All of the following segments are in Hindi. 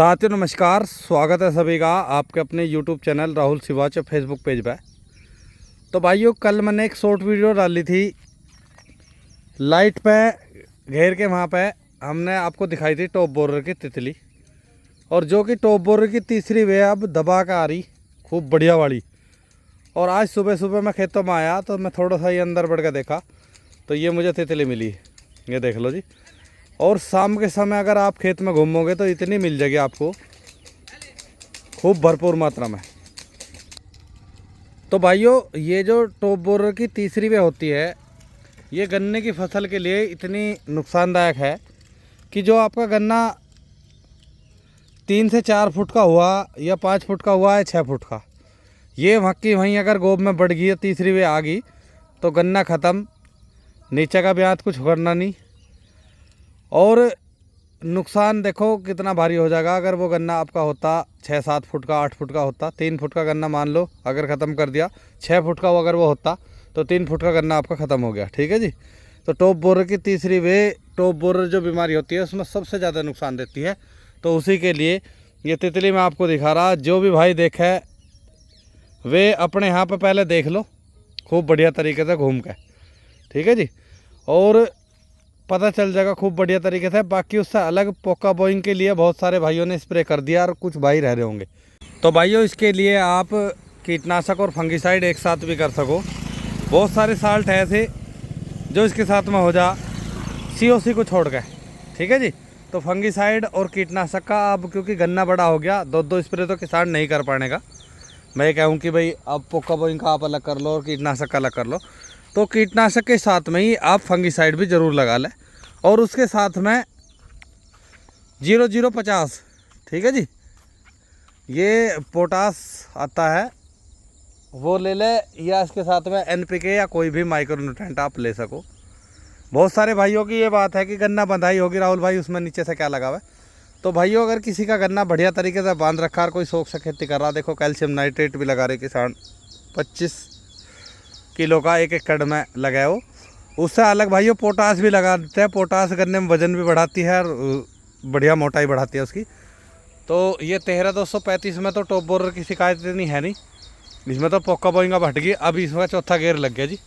साथियों नमस्कार, स्वागत है सभी का आपके अपने YouTube channel Rahul Siwach Facebook page पे। तो भाइयों, कल मैंने एक शॉर्ट वीडियो डाली थी लाइट पे घेर के, वहाँ पे हमने आपको दिखाई थी टॉप बोरर की तितली, और जो कि टॉप बोरर की तीसरी वे अब दबा के आ रही खूब बढ़िया वाली। और आज सुबह सुबह मैं खेतों में आया तो मैं थोड़ा सा ये अंदर बढ़ के देखा तो ये मुझे तितली मिली, ये देख लो जी। और शाम के समय अगर आप खेत में घूमोगे तो इतनी मिल जाएगी आपको खूब भरपूर मात्रा में। तो भाइयों, ये जो टॉप बोरर की तीसरी वे होती है, ये गन्ने की फसल के लिए इतनी नुकसानदायक है कि जो आपका गन्ना 3 से 4 फुट का हुआ या 5 फुट का हुआ है 6 फुट का, ये वहीं अगर गोब में बढ़ गई या तीसरी वे आ गई तो गन्ना ख़त्म, नीचे का ब्याज कुछ करना नहीं। और नुकसान देखो कितना भारी हो जाएगा। अगर वो गन्ना आपका होता 6-7 फुट का, 8 फुट का होता, 3 फुट का गन्ना मान लो अगर ख़त्म कर दिया, 6 फुट का अगर वो होता तो 3 फुट का गन्ना आपका ख़त्म हो गया। ठीक है जी। तो टॉप बोरर की तीसरी वे, टॉप बोरर जो बीमारी होती है उसमें सबसे ज़्यादा नुकसान देती है। तो उसी के लिए ये तितली मैं आपको दिखा रहा। जो भी भाई देखे वे अपने यहाँ पर पहले देख लो खूब बढ़िया तरीके से घूम के, ठीक है जी, और पता चल जाएगा खूब बढ़िया तरीके से। बाकी उससे अलग पोका बोइंग के लिए बहुत सारे भाइयों ने स्प्रे कर दिया और कुछ भाई रह रहे होंगे। तो भाइयों, इसके लिए आप कीटनाशक और फंगिसाइड एक साथ भी कर सको। बहुत सारे साल्ट है ऐसे जो इसके साथ में हो जा, COC को छोड़ के, ठीक है जी। तो फंगिसाइड और कीटनाशक का अब क्योंकि गन्ना बड़ा हो गया, 2-2 स्प्रे तो किसान नहीं कर पाएगा। मैं कहूँ कि भाई अब पोका बोइंग का आप अलग कर लो और कीटनाशक का अलग कर लो, तो कीटनाशक के साथ में ही आप फंगिसाइड भी ज़रूर लगा लें, और उसके साथ में 0050, ठीक है जी, ये पोटास आता है वो ले ले, या इसके साथ में NPK या कोई भी माइक्रोन्यूट्रेंट आप ले सको। बहुत सारे भाइयों की ये बात है कि गन्ना बंधाई होगी राहुल भाई, उसमें नीचे से क्या लगा हुआ है। तो भाइयों, अगर किसी का गन्ना बढ़िया तरीके से बांध रखा और कोई शौक से खेती कर रहा, देखो कैल्शियम नाइट्रेट भी लगा रहे किसान, 25 किलो का एक एकड़ में लगाए हो। उससे अलग भाइयों पोटास भी लगा देते हैं। पोटास गन्ने में वजन भी बढ़ाती है और बढ़िया मोटाई बढ़ाती है उसकी। तो ये 13235 में तो टॉप बोरर की शिकायत इतनी है नहीं, इसमें तो पोका बोइंग अब हट गई, अब इसमें चौथा गेयर लग गया जी।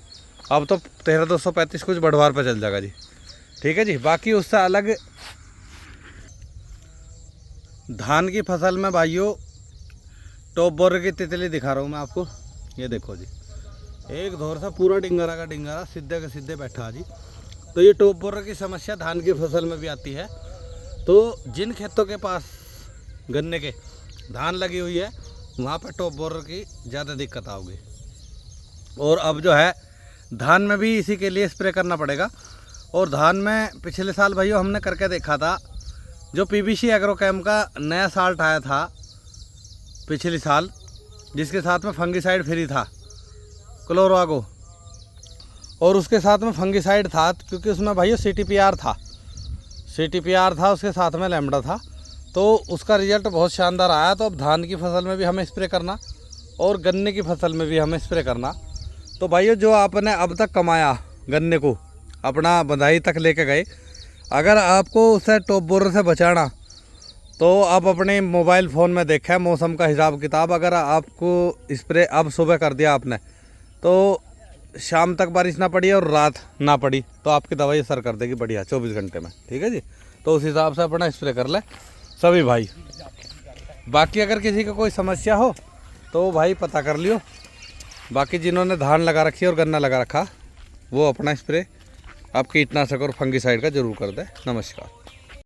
अब तो 13235 कुछ बढ़वार पर चल जाएगा जी, ठीक है जी। बाकी उससे अलग धान की फसल में भाइयों टॉप बोरर की तितली दिखा रहा हूँ मैं आपको। ये देखो जी, एक धौर से पूरा डिंगरा का डिंगरा सीधे के सीधे बैठा जी। तो ये टॉप बोरर की समस्या धान की फसल में भी आती है। तो जिन खेतों के पास गन्ने के धान लगी हुई है वहाँ पर टॉप बोरर की ज़्यादा दिक्कत आओगी। और अब जो है धान में भी इसी के लिए स्प्रे करना पड़ेगा। और धान में पिछले साल भाइयों हमने करके देखा था, जो PVC एग्रोकेम का नया साल्ट आया था पिछले साल, जिसके साथ में फंगिसाइड फ्री था क्लोरागो, और उसके साथ में फंगिसाइड था क्योंकि उसमें भाइयों CTPR था, उसके साथ में लैम्बडा था। तो उसका रिजल्ट बहुत शानदार आया। तो अब धान की फसल में भी हमें स्प्रे करना और गन्ने की फसल में भी हमें स्प्रे करना। तो भाइयों, जो आपने अब तक कमाया गन्ने को अपना बंधाई तक लेके गए, अगर आपको उससे टॉप बोरर से बचाना तो आप अपने मोबाइल फ़ोन में देखें मौसम का हिसाब किताब। अगर आपको स्प्रे अब सुबह कर दिया आपने तो शाम तक बारिश ना पड़ी और रात ना पड़ी तो आपकी दवाई असर कर देगी बढ़िया 24 घंटे में, ठीक है जी। तो उस हिसाब से अपना स्प्रे कर ले सभी भाई। बाकी अगर किसी का कोई समस्या हो तो भाई पता कर लियो। बाकी जिन्होंने धान लगा रखी है और गन्ना लगा रखा वो अपना स्प्रे आप कीटनाशक और फंगिसाइड का जरूर कर दे। नमस्कार।